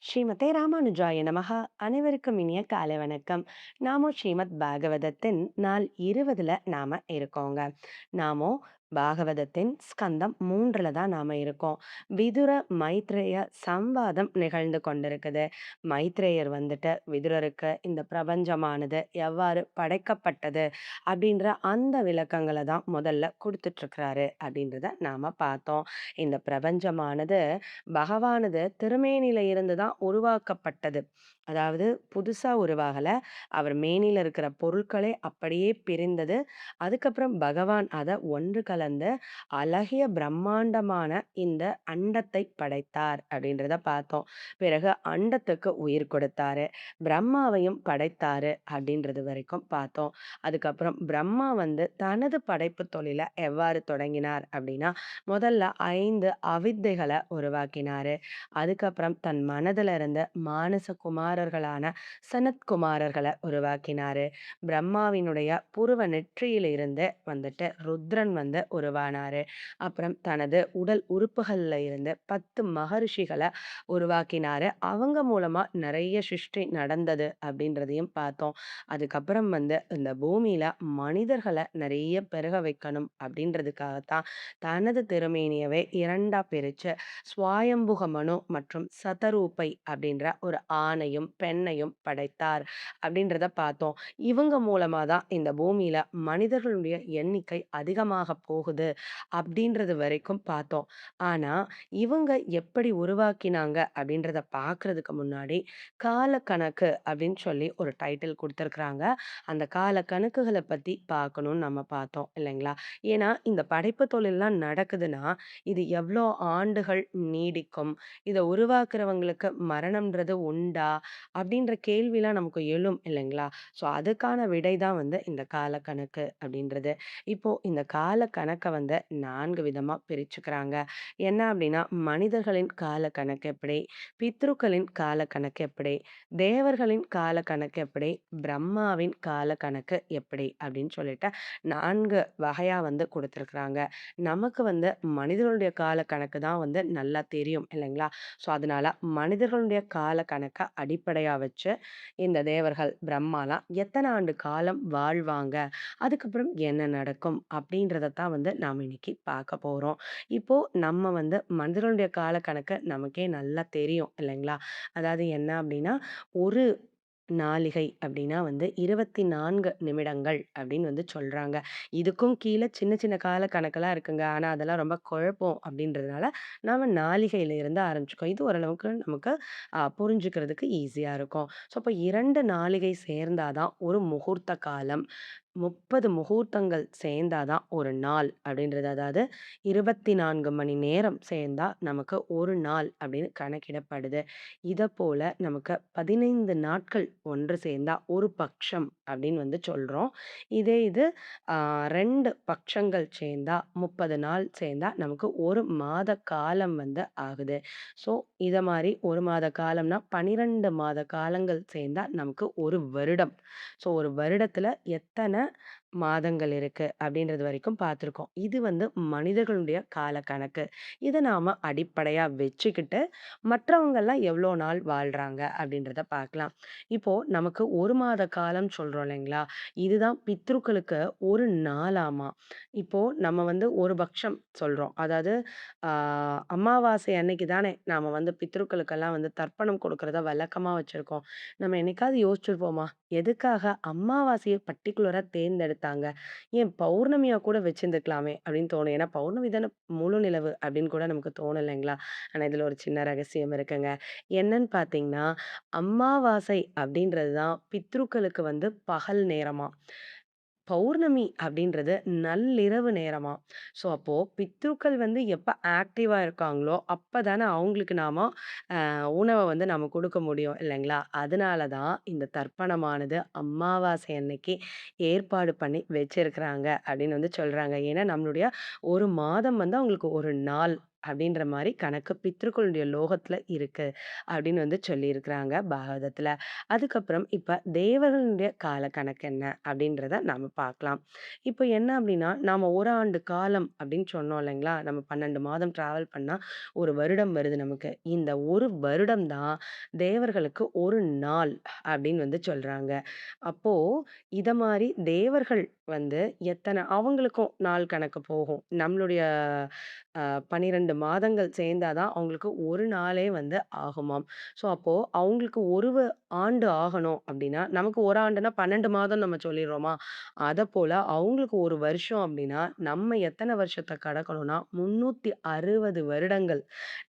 ஸ்ரீமதே ராமானுஜாய நமஹ. அனைவருக்கும் இனிய காலை வணக்கம். நாமும் ஸ்ரீமத் பாகவதத்தின் நாள் 20ல நாம இருக்கோங்க. நாமும் பாகவதத்தின் ஸ்கந்தம் 3ல தான் நாம இருக்கோம். விதுர மைத்ரேய சம்வாதம் நிகழ்ந்து கொண்டிருக்குது. மைத்ரேயர் வந்துட்டு விதுரருக்கு இந்த பிரபஞ்சமானது எவ்வாறு படைக்கப்பட்டது அப்படின்ற அந்த விளக்கங்கள தான் முதல்ல குடுத்துட்டுருக்கிறாரு அப்படின்றத நாம பார்த்தோம். இந்த பிரபஞ்சமானது பகவானது திருமேனில இருந்து தான் உருவாக்கப்பட்டது. அதாவது புதுசா உருவாகல. அவர் மேனில இருக்கிற பொருட்களே அப்படியே பிரிந்தது. அதுக்கப்புறம் பகவான் அத ஒன்று கலந்து அழகிய பிரம்மாண்டமான இந்த அண்டத்தை படைத்தார் அப்படின்றத பார்த்தோம். பிறகு அண்டத்துக்கு உயிர் கொடுத்தாரு. பிரம்மாவையும் படைத்தாரு அப்படின்றது வரைக்கும் பார்த்தோம். அதுக்கப்புறம் பிரம்மா வந்து தனது படைப்பு தொழில எவ்வாறு தொடங்கினார் அப்படின்னா, முதல்ல 5 அவித்தைகள உருவாக்கினாரு. அதுக்கப்புறம் தன் மனதில இருந்த மானச குமாரர்களான சனத்குமாரர்கள உருவாக்கினாரு. பிரம்மாவினுடைய புருவ நெற்றியில இருந்து வந்துட்டு ருத்ரன் வந்து உருவானாரு. அப்புறம் தனது உடல் உறுப்புகள்ல இருந்து 10 மகரிஷிகள உருவாக்கினாரு. அவங்க மூலமா நெறைய சிருஷ்டி நடந்தது அப்படின்றதையும் பார்த்தோம். அதுக்கப்புறம் வந்து இந்த பூமியில மனிதர்கள நெறைய பெருக வைக்கணும் அப்படின்றதுக்காகத்தான் தனது திருமேனியவே 2ஆ பிரிச்சு ஸ்வயம்புக மனு மற்றும் சதரூபை அப்படின்ற ஒரு ஆணையும், பெண்ணையும் படைத்தார் அப்படின்றத பார்த்தோம். இவங்க மூலமா தான் இந்த பூமியில மனிதர்களுடைய எண்ணிக்கை அதிகமாக போகுது அப்படின்றது வரைக்கும் பார்த்தோம். ஆனா, இவங்க எப்படி உருவாக்கினாங்க அப்படின்றத பார்க்கறதுக்கு முன்னாடி, காலக்கணக்கு அப்படின்னு சொல்லி ஒரு டைட்டில் குடுத்திருக்கிறாங்க. அந்த கால கணக்குகள பத்தி பார்க்கணும்னு நம்ம பார்த்தோம் இல்லைங்களா? ஏன்னா, இந்த படைப்பு தொழில்லாம் நடக்குதுன்னா, இது எவ்ளோ ஆண்டுகள் நீடிக்கும்? இத உருவாக்குறவங்களுக்கு மரணம்ன்றது உண்டா? அப்படின்ற கேள்விலாம் நமக்கு எழும் இல்லைங்களா? ஸோ, அதுக்கான விடை தான் வந்து இந்த காலக்கணக்கு அப்படின்றது. இப்போ இந்த காலக்கணக்க வந்து 4 விதமா பிரிச்சுக்கிறாங்க. என்ன அப்படின்னா, மனிதர்களின் காலக்கணக்கு எப்படி? பித்ருக்களின் காலக்கணக்கு எப்படி? தேவர்களின் காலக்கணக்கு எப்படி? பிரம்மாவின் காலக்கணக்கு எப்படி? அப்படின்னு சொல்லிட்டு 4 வகையா வந்து குடுத்துருக்குறாங்க. நமக்கு வந்து மனிதர்களுடைய கால கணக்கு தான் வந்து நல்லா தெரியும் இல்லைங்களா? ஸோ, அதனால மனிதர்களுடைய கால கணக்க அடிப்படையா வச்சு இந்த தேவர்கள், பிரம்மாலாம் எத்தன ஆண்டு காலம் வாழ்வாங்க? அதுக்கப்புறம் என்ன நடக்கும்? அப்படின்றத தான் வந்து நாம இன்னைக்கு பார்க்க போறோம். இப்போ நம்ம வந்து மனிதர்களுடைய கால கணக்கு நமக்கே நல்லா தெரியும் இல்லைங்களா? அதாவது என்ன அப்படின்னா, ஒரு நாளிகை அப்படின்னா வந்து 24 நிமிடங்கள் அப்படின்னு வந்து சொல்றாங்க. இதுக்கும் கீழ சின்ன சின்ன கால கணக்கெல்லாம் இருக்குங்க. ஆனா அதெல்லாம் ரொம்ப குழப்பம் அப்படின்றதுனால, நாம நாளிகையில இருந்து ஆரம்பிச்சுக்கோம். இது ஓரளவுக்கு நமக்கு புரிஞ்சுக்கிறதுக்கு ஈஸியா இருக்கும். ஸோ, அப்ப 2 நாளிகை சேர்ந்தா தான் ஒரு முகூர்த்த காலம். 30 முகூர்த்தங்கள் சேர்ந்தா தான் ஒரு நாள் அப்படின்றது. அதாவது 24 மணி நேரம் சேர்ந்தா நமக்கு 1 நாள் அப்படின்னு கணக்கிடப்படுது. இதப்போல நமக்கு 15 நாட்கள் ஒன்று சேர்ந்தா ஒரு பக்ஷம் அப்படின்னு வந்து சொல்றோம். இதே இது ஆ 2 பட்சங்கள் சேர்ந்தா 30 நாள் சேர்ந்தா நமக்கு 1 மாத காலம் வந்து ஆகுது. ஸோ, இத மாரி 1 மாத காலம்னா 12 மாத காலங்கள் சேர்ந்தா நமக்கு 1 வருடம். ஸோ, ஒரு வருடத்துல எத்தன மாதங்கள் இருக்கு அப்படின்றது வரைக்கும் பார்த்துருக்கோம். இது வந்து மனிதர்களுடைய கால கணக்கு. இத நாம அடிப்படையா வச்சுக்கிட்டு மற்றவங்கலாம் எவ்வளோ நாள் வாழ்றாங்க அப்படின்றத பார்க்கலாம். இப்போ நமக்கு 1 மாத காலம் சொல்றோம் இல்லைங்களா? இதுதான் பித்ருக்களுக்கு 1 நாளாமா. இப்போ நம்ம வந்து ஒரு பக்ஷம் சொல்றோம். அதாவது ஆ அமாவாசை அன்னைக்கு தானே நாம வந்து பித்ருக்களுக்கெல்லாம் வந்து தர்ப்பணம் கொடுக்கிறத வழக்கமா வச்சிருக்கோம். நம்ம என்னைக்காவது யோசிச்சிருப்போமா? எதுக்காக அமாவாசைய பர்ட்டிகுலரா தேர்ந்தெடுத்தாங்க? ஏன் பௌர்ணமியா கூட வச்சிருந்துருக்கலாமே அப்படின்னு தோணும். ஏன்னா பௌர்ணமி தானே முழு நிலவு அப்படின்னு கூட நமக்கு தோணும் இல்லைங்களா? ஆனா இதுல ஒரு சின்ன ரகசியம் இருக்குங்க. என்னன்னு பார்த்தீங்கன்னா, அமாவாசை அப்படின்றது தான் பித்ருக்களுக்கு வந்து பகல் நேரமாம். பௌர்ணமி அப்படின்றது நள்ளிரவு நேரமாம். ஸோ அப்போ பித்ருக்கள் வந்து எப்ப ஆக்டிவா இருக்காங்களோ, அப்ப தானே அவங்களுக்கு நாம உணவ வந்து நம்ம குடுக்க முடியும் இல்லைங்களா? அதனால தான் இந்த தர்ப்பணமானது அமாவாசை அன்னைக்கு ஏற்பாடு பண்ணி வச்சிருக்கிறாங்க அப்படின்னு வந்து சொல்றாங்க. ஏன்னா நம்மளுடைய 1 மாதம் வந்து அவங்களுக்கு 1 நாள். அப்படின்ற மாரி கணக்கு பித்ருக்களுடைய லோகத்துல இருக்கு அப்படின்னு வந்து சொல்லியிருக்கிறாங்க பாகவதத்துல. அதுக்கப்புறம் இப்ப தேவர்களுடைய கால கணக்கு என்ன அப்படின்றத நாம பார்க்கலாம். இப்ப என்ன அப்படின்னா, நாம 1 ஆண்டு காலம் அப்படின்னு சொன்னோம் இல்லைங்களா? நம்ம 12 மாதம் டிராவல் பண்ணா 1 வருடம் வருது நமக்கு. இந்த 1 வருடம் தான் தேவர்களுக்கு 1 நாள் அப்படின்னு வந்து சொல்றாங்க. அப்போ இத மாரி தேவர்கள் வந்து அவங்களுக்கும் நாள் கணக்கு போகும். நம்மளுடைய அ 12 மாதங்கள் சேர்ந்தா தான் அவங்களுக்கு 1 நாளே வந்து ஆகுமாம். ஸோ அப்போ அவங்களுக்கு 1 ஆண்டு ஆகணும் அப்டின்னா, நமக்கு 1 ஆண்டுனா 12 மாதம் நம்ம சொல்லிர்றோமா? அதப்போல அவங்களுக்கு 1 வருஷம் அப்டின்னா, நம்ம எத்தன வருஷத்த கடக்கணும்னா 360 வருடங்கள்.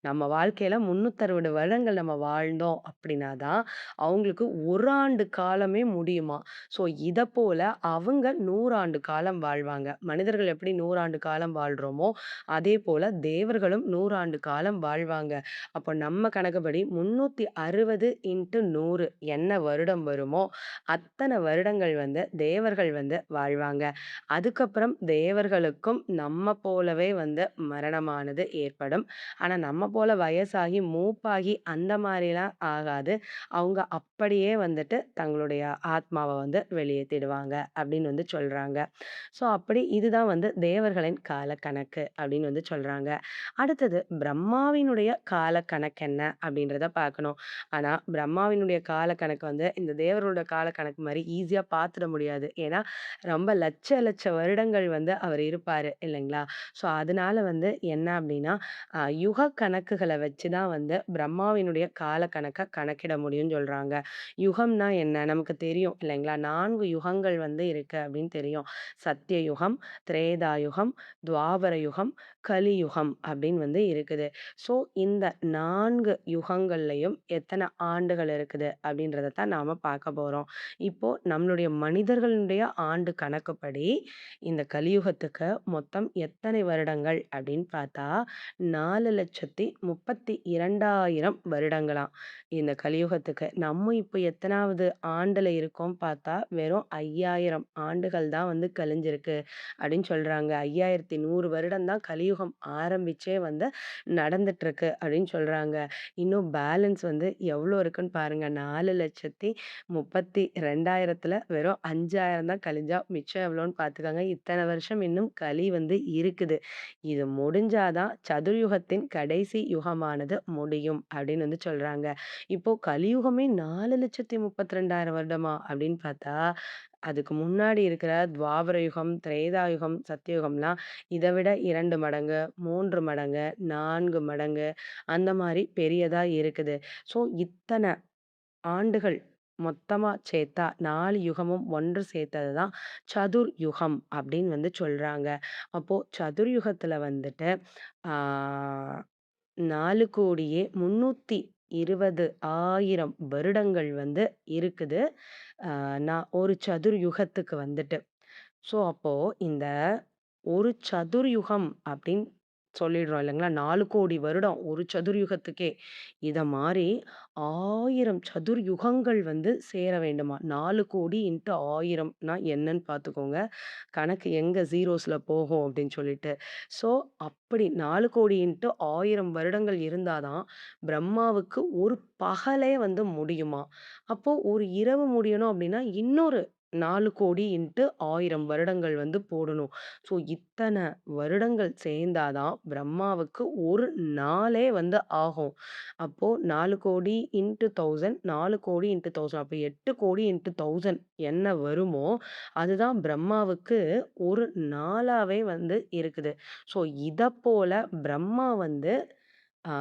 நம்ம வாழ்க்கையில 360 வருடங்கள் நம்ம வாழ்ந்தோம் அப்டின்னா தான், அவங்களுக்கு 1 ஆண்டு காலமே முடியுமாம். ஸோ இத போல அவங்க 100 ஆண்டு காலம் வாழ்வாங்க. மனிதர்கள் எப்படி 100 ஆண்டு காலம் வாழ்றோமோ, அதே போல தேவர்களும் 100 ஆண்டு காலம் வாழ்வாங்க. அப்போ நம்ம கணக்குப்படி 360 இன்டு 100 என்ன வருடம் வருமோ, அத்தன வருடங்கள் வந்து தேவர்கள் வந்து வாழ்வாங்க. அதுக்கப்புறம் தேவர்களுக்கும் நம்ம போலவே வந்து மரணமானது ஏற்படும். ஆனா நம்ம போல வயசாகி, மூப்பாகி அந்த மாரிலாம் ஆகாது. அவங்க அப்படியே வந்துட்டு தங்களுடைய ஆத்மாவ வந்து வெளியேத்திடுவாங்க அப்படின்னு வந்து சொல்றாங்க. ஸோ அப்படி இதுதான் வந்து தேவர்களின் கால கணக்கு அப்படின்னு வந்து சொல்றாங்க. அடுத்தது பிரம்மாவினுடைய கால கணக்கு என்ன அப்படின்றத பார்க்கணும். ஆனா பிரம்மாவினுடைய கால கணக்கு வந்து இந்த தேவர்களோட கால கணக்கு மாரி ஈஸியா பார்த்துட முடியாது. ஏன்னா ரொம்ப லட்ச லட்ச வருடங்கள் வந்து அவர் இருப்பாரு இல்லைங்களா? ஸோ அதனால வந்து என்ன அப்படின்னா, யுக கணக்குகள வச்சு தான் வந்து பிரம்மாவினுடைய கால கணக்க கணக்கிட முடியும்னு சொல்றாங்க. யுகம்னா என்ன? நமக்கு தெரியும் இல்லைங்களா? 4 யுகங்கள் வந்து இருக்கு அப்படின்னு தெரியும். சத்தியயுகம், திரேதாயுகம், துவாபர யுகம், கலியுகம் அப்படின்னு வந்து இருக்குது. ஸோ இந்த 4 யுகங்கள்லயும் எத்தன ஆண்டுகள் இருக்குது அப்படின்றத தான் நாம பார்க்க போறோம். இப்போ நம்மளுடைய மனிதர்களுடைய ஆண்டு கணக்குப்படி இந்த கலியுகத்துக்கு மொத்தம் எத்தனை வருடங்கள் அப்படின்னு பார்த்தா 4,32,000 வருடங்களாம். இந்த கலியுகத்துக்கு. நம்ம இப்ப எத்தனாவது ஆண்டுல இருக்கோம் பார்த்தா, வெறும் 5,000 ஆண்டுகள் தான் வந்து கழிஞ்சிருக்கு அப்படின்னு சொல்றாங்க. 5,100 வருடம் தான் கலியுகம் ஆரம்பிச்சே வந்து நடந்துட்டுருக்கு அப்படின்னு சொல்றாங்க. இன்னும் பேலன்ஸ் வந்து எவ்வளோ இருக்குன்னு பாருங்க. 4,32,200ல வெறும் 5,000 தான் கழிஞ்சா மிச்சம் எவ்வளோன்னு பார்த்துக்கோங்க. இத்தன வருஷம் இன்னும் கலி வந்து இருக்குது. இது முடிஞ்சா தான் சதுர்யுகத்தின் கடைசி யுகமானது முடியும் அப்படின்னு வந்து சொல்றாங்க. இப்போ கலியுகமே 4,32,000 வருடமா அப்படின்னு பார்த்தா, அதுக்கு முன்னாடி இருக்கிற துவாபர யுகம், திரேதா யுகம், சத்தியுகம்லாம் இத விட 2 மடங்கு, 3 மடங்கு, 4 மடங்கு அந்த மாரி பெரியதா இருக்குது. ஸோ இத்தன ஆண்டுகள் மொத்தமா சேர்த்தா 4 யுகமும் ஒன்று சேர்த்தது தான் சதுர் யுகம் அப்படின்னு வந்து சொல்றாங்க. அப்போ சதுர்யுகத்துல வந்துட்டு ஆ 4,320,000 வருடங்கள் வந்து இருக்குது. நான் ஒரு சதுர்யுகத்துக்கு வந்துட்டு. ஸோ அப்போ இந்த ஒரு சதுர்யுகம் அப்படின்னு சொல்லிடுறோம் இல்லைங்களா? 4,00,00,000 வருடம் ஒரு சதுர்யுகத்துக்கே. இத மாரி 1000 சதுர்யுகங்கள் வந்து சேர வேண்டுமா. 4,00,00,000 இன்டு 1000னா என்னன்னு பார்த்துக்கோங்க. கணக்கு எங்க ஜீரோஸ்ல போகும் அப்படின்னு சொல்லிட்டு. ஸோ அப்படி 4,00,00,000 இன்டு 1000 வருடங்கள் இருந்தா தான் பிரம்மாவுக்கு ஒரு பகலே வந்து முடியுமாம். அப்போ ஒரு இரவு முடியணும் அப்படின்னா, இன்னொரு 4,00,00,000 இன்டு 1000 வருடங்கள் வந்து போடணும். ஸோ இத்தன வருடங்கள் சேர்ந்தா தான் பிரம்மாவுக்கு ஒரு நாளே வந்து ஆகும். அப்போ 4,00,00,000 இன்டு 1000 4,00,00,000 இன்டு 1000 அப்ப 8,00,00,000 இன்டு 1000 என்ன வருமோ, அதுதான் பிரம்மாவுக்கு ஒரு நாளாவே வந்து இருக்குது. ஸோ இத போல பிரம்மா வந்து ஆ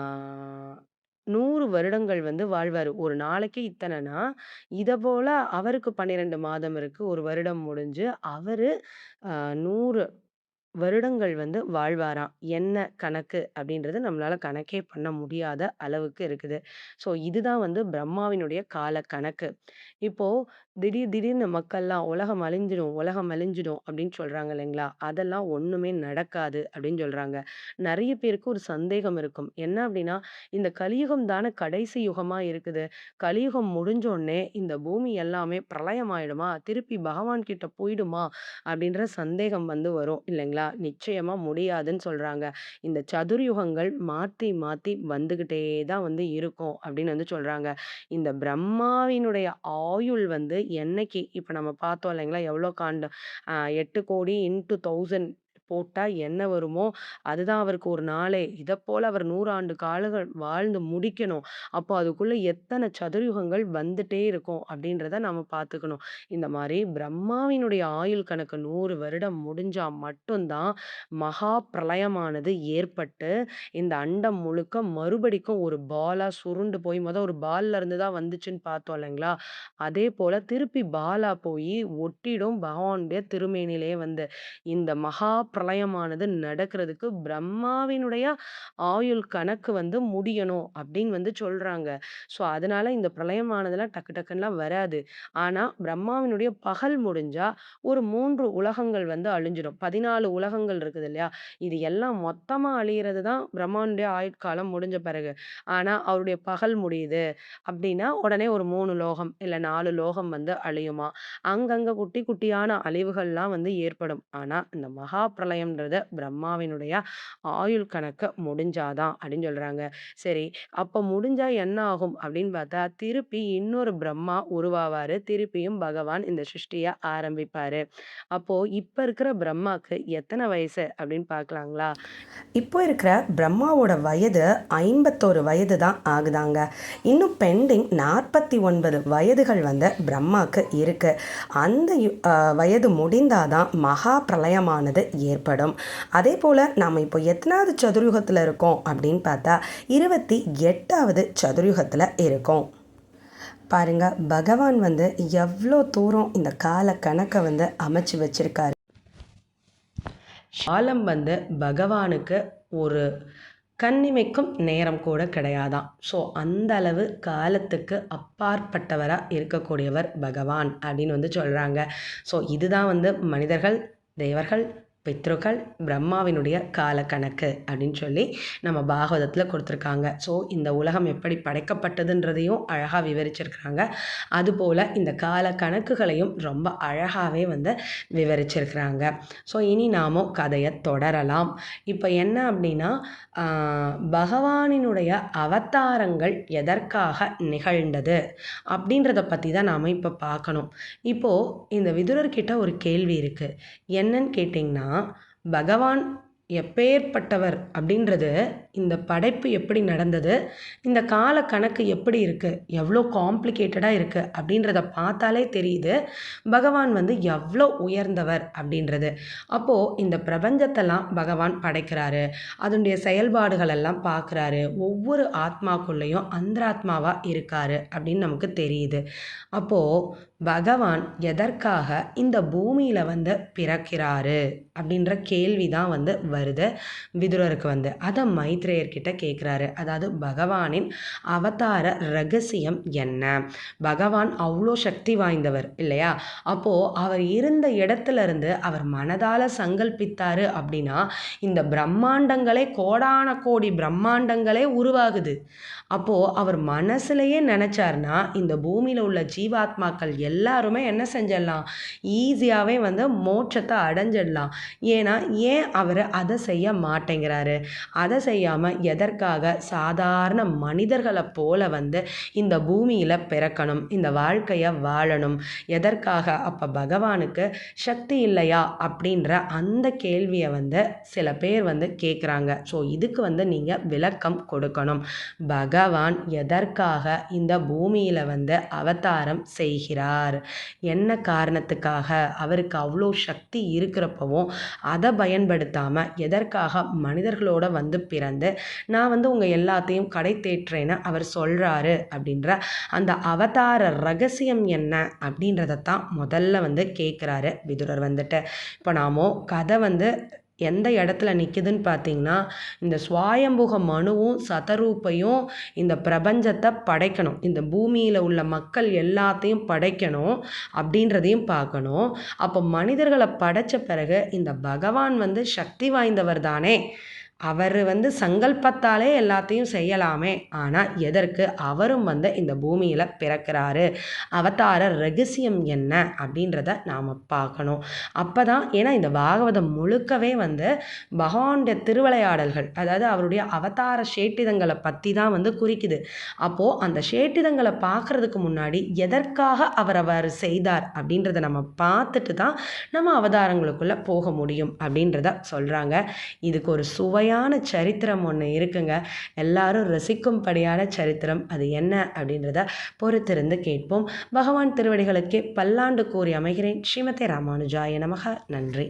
100 வருடங்கள் வந்து வாழ்வாரு. ஒரு நாளைக்கு இத்தனன்னா, இத போல அவருக்கு 12 மாதம் இருக்கு. ஒரு வருடம் முடிஞ்சு அவரு 100 வருடங்கள் வந்து வாழ்வாராம். என்ன கணக்கு அப்படின்றது நம்மளால கணக்கே பண்ண முடியாத அளவுக்கு இருக்குது. ஸோ இதுதான் வந்து பிரம்மாவினுடைய கால கணக்கு. இப்போ திடீர்னு மக்கள்லாம் "உலகம் அழிஞ்சிடும், உலகம் அழிஞ்சிடும்" அப்படின்னு சொல்றாங்க இல்லைங்களா? அதெல்லாம் ஒண்ணுமே நடக்காது அப்படின்னு சொல்றாங்க. நெறைய பேருக்கு ஒரு சந்தேகம் இருக்கும். என்ன அப்படின்னா, இந்த கலியுகம் தானே கடைசி யுகமா இருக்குது. கலியுகம் முடிஞ்சோனே இந்த பூமி எல்லாமே பிரளயம் ஆயிடுமா? திருப்பி பகவான் கிட்ட போயிடுமா? அப்படின்ற சந்தேகம் வந்து வரும் இல்லைங்களா? இல்லையா? நிச்சயமா முடியாதுன்னு சொல்றாங்க. இந்த சதுர்யுகங்கள் மாத்தி மாத்தி வந்துகிட்டே தான் வந்து இருக்கும் அப்படின்னு வந்து சொல்றாங்க. இந்த பிரம்மாவினுடைய ஆயுள் வந்து என்னைக்கு இப்ப நம்ம பார்த்தோம் இல்லைங்களா? எவ்வளோ காண்டம் 8,00,00,000 இன்டூ 1000 போட்டா என்ன வருமோ, அதுதான் அவருக்கு ஒரு நாளே. இதப்போல அவர் 100 ஆண்டு காலங்கள் வாழ்ந்து முடிக்கணும். அப்போ அதுக்குள்ள எத்தன சதுர்யுகங்கள் வந்துட்டே இருக்கும் அப்படின்றத நாம பார்த்துக்கணும். இந்த மாரி பிரம்மாவினுடைய ஆயுள் கணக்கு 100 வருடம் முடிஞ்சா மட்டும் தான் மகா பிரளயமானது ஏற்பட்டு, இந்த அண்டம் முழுக்க மறுபடிக்கும் ஒரு பாலா சுருண்டு போய் ஒரு பால்ல இருந்து தான் வந்துச்சுன்னு பார்த்தோம் இல்லைங்களா? அதேபோல திருப்பி பாலா போயி ஒட்டிடும் பகவானுடைய திருமேனியிலேயே வந்து. இந்த மகா பிரளயமானது நடக்கிறதுக்கு பிரம்மாவினுடைய ஆயுள் கணக்கு வந்து முடியணும் அப்படின்னு வந்து சொல்றாங்க. ஸோ, அதனால இந்த பிரளயமானதெல்லாம் டக்கு டக்குன்னுலாம் வராது. ஆனா, பிரம்மாவினுடைய பகல் முடிஞ்சா ஒரு 3 உலகங்கள் வந்து அழிஞ்சிடும். 14 உலகங்கள் இருக்குது இல்லையா? இது எல்லாம் மொத்தமா அழியிறது தான் பிரம்மாவுடைய ஆயுட்காலம் முடிஞ்ச பிறகு. ஆனா, அவருடைய பகல் முடியுது அப்டின்னா, உடனே ஒரு 3 லோகம், இல்ல 4 லோகம் வந்து அழியுமாம். அங்கங்க குட்டி குட்டியான அழிவுகள்லாம் வந்து ஏற்படும். ஆனா, இந்த மகா பிரளயம்ன்றது பிரம்மாவினுடைய ஆயுள் கணக்க முடிஞ்சா தான் அப்டின்னு சொல்றாங்க. சரி, அப்ப முடிஞ்சா என்ன ஆகும் அப்டின்னு பார்த்தா, திருப்பி இன்னொரு பிரம்மா உருவாவாரு. திருப்பியும் பகவான் இந்த சிருஷ்டிய ஆரம்பிப்பாரு. அப்போ இப்ப இருக்கிற பிரம்மாக்கு எத்தன வயசு அப்டின்னு பார்க்கலாங்களா? இப்போ இருக்கிற பிரம்மாவோட வயது 51 வயது தான் ஆகுதாங்க. இன்னும் பெண்டிங் 49 வயதுகள் வந்து பிரம்மாக்கு இருக்கு. அந்த வயது முடிந்தாதான் மகா பிரளயமானது ஏற்படும். அதே போல் நாம் இப்போ எத்தனாவது சதுர்யுகத்தில் இருக்கோம் அப்படின்னு பார்த்தா 28வது சதுர்யுகத்தில் இருக்கோம். பாருங்க, பகவான் வந்து எவ்வளோ தூரம் இந்த கால கணக்கை வந்து அமைச்சு வச்சிருக்காரு. காலம் வந்து பகவானுக்கு ஒரு கண்ணிமைக்கும் நேரம் கூட கிடையாதாம். ஸோ அந்த அளவு காலத்துக்கு அப்பாற்பட்டவரா இருக்கக்கூடியவர் பகவான் அப்படின்னு வந்து சொல்றாங்க. ஸோ இதுதான் வந்து மனிதர்கள், தேவர்கள், பித்ருக்கள், பிரம்மாவினுடைய காலக்கணக்கு அப்படின்னு சொல்லி நம்ம பாகவதத்தில் கொடுத்துருக்காங்க. ஸோ இந்த உலகம் எப்படி படைக்கப்பட்டதுன்றதையும் அழகாக விவரிச்சிருக்கிறாங்க. அதுபோல் இந்த கால கணக்குகளையும் ரொம்ப அழகாகவே வந்து விவரிச்சிருக்கிறாங்க. ஸோ இனி நாமும் கதையை தொடரலாம். இப்போ என்ன அப்படின்னா, பகவானினுடைய அவதாரங்கள் எதற்காக நிகழ்ந்தது அப்படின்றத பற்றி தான் நாம் இப்போ பார்க்கணும். இப்போது இந்த விதுரர்கிட்ட ஒரு கேள்வி இருக்குது. என்னன்னு கேட்டிங்கன்னா, பகவான் எப்பேற்பட்டவர் அப்படின்றது, இந்த படைப்பு எப்படி நடந்தது, இந்த கால கணக்கு எப்படி இருக்குது, எவ்வளோ காம்ப்ளிகேட்டடாக இருக்குது அப்படின்றத பார்த்தாலே தெரியுது பகவான் வந்து எவ்வளோ உயர்ந்தவர் அப்படின்றது. அப்போது இந்த பிரபஞ்சத்தெல்லாம் பகவான் படைக்கிறாரு, அதனுடைய செயல்பாடுகள் எல்லாம் பார்க்குறாரு, ஒவ்வொரு ஆத்மாக்குள்ளேயும் அந்தராத்மாவாக இருக்காரு அப்படின்னு நமக்கு தெரியுது. அப்போது பகவான் எதற்காக இந்த பூமியில் வந்து பிறக்கிறாரு அப்படின்ற கேள்வி தான் வந்து வருது விதுரருக்கு வந்து. அதை மைத்ரேயர்கிட்ட கேட்குறாரு. அதாவது பகவானின் அவதார ரகசியம் என்ன? பகவான் அவ்வளோ சக்தி வாய்ந்தவர் இல்லையா? அப்போது அவர் இருந்த இடத்துல இருந்து அவர் மனதால் சங்கல்பித்தாரு அப்படின்னா இந்த பிரம்மாண்டங்களே, கோடான கோடி பிரம்மாண்டங்களே உருவாகுது. அப்போது அவர் மனசுலையே நினச்சார்னா இந்த பூமியில் உள்ள ஜீவாத்மாக்கள் எல்லாருமே என்ன செஞ்சிடலாம், ஈஸியாகவே வந்து மோட்சத்தை அடைஞ்சிடலாம். ஏன் அவர் அதை செய்ய மாட்டேங்கிறாரு? அதை செய்யாமல் எதற்காக சாதாரண மனிதர்களை போல வந்து இந்த பூமியில் பிறக்கணும், இந்த வாழ்க்கையை வாழணும்? எதற்காக? அப்போ பகவானுக்கு சக்தி இல்லையா அப்படின்ற அந்த கேள்வியை வந்து சில பேர் வந்து கேட்குறாங்க. ஸோ இதுக்கு வந்து நீங்கள் விளக்கம் கொடுக்கணும். பகவான் எதற்காக இந்த பூமியில் வந்து அவதாரம் செய்கிறார், என்ன காரணத்துக்காக? அவருக்கு அவ்வளோ சக்தி இருக்கிறப்பவும் அதை பயன்படுத்தாமல் எதற்காக மனிதர்களோட வந்து பிறந்து நான் வந்து உங்கள் எல்லாத்தையும் கடை தேற்றுறேன்னு அவர் சொல்கிறாரு அப்படின்ற அந்த அவதார ரகசியம் என்ன அப்படின்றதான் முதல்ல வந்து கேட்குறாரு விதுரர் வந்துட்டு. இப்போ நாமோ கதை வந்து எந்த இடத்துல நிற்குதுன்னு பார்த்தீங்கன்னா, இந்த சுவாயம்புக மனுவும் சதரூப்பையும் இந்த பிரபஞ்சத்தை படைக்கணும், இந்த பூமியில் உள்ள மக்கள் எல்லாத்தையும் படைக்கணும் அப்படின்றதையும் பார்க்கணும். அப்போ மனிதர்களை படைத்த பிறகு இந்த பகவான் வந்து சக்தி வாய்ந்தவர் தானே அவரு சங்கல்பத்தாலே எல்லாத்தையும் செய்யலாமே! ஆனா, எதற்கு அவரும் இந்த பூமியில பிறக்கிறாரு? அவதார ரகசியம் என்ன? அப்படின்றத நாம பார்க்கணும். அப்பதான் ஏன்னா இந்த பாகவதம் முழுக்கவே பகவானுடைய திருவிளையாடல்கள், அதாவது அவருடைய அவதார சேட்டிதங்கள பத்தி தான் குறிக்குது. அப்போ அந்த சேட்டிதங்கள பார்க்கறதுக்கு முன்னாடி, எதற்காக அவர் அவ்வாறு செய்தார்? அப்படின்றத நம்ம பார்த்துட்டு தான், நம்ம அவதாரங்களுக்குள்ள போக முடியும் அப்படின்றத சொல்றாங்க. இதுக்கு ஒரு சுவையான சரித்திரம் ஒண்ணு இருக்குங்க. எல்லாரும் ரசிக்கும்படியான சரித்திரம். அது என்ன அப்படின்றத பொறுத்திருந்து கேட்போம். பகவான் திருவடிகளுக்கே பல்லாண்டு கூறி அமைகிறேன். ஸ்ரீமதே ராமானுஜாய நமக. நன்றி.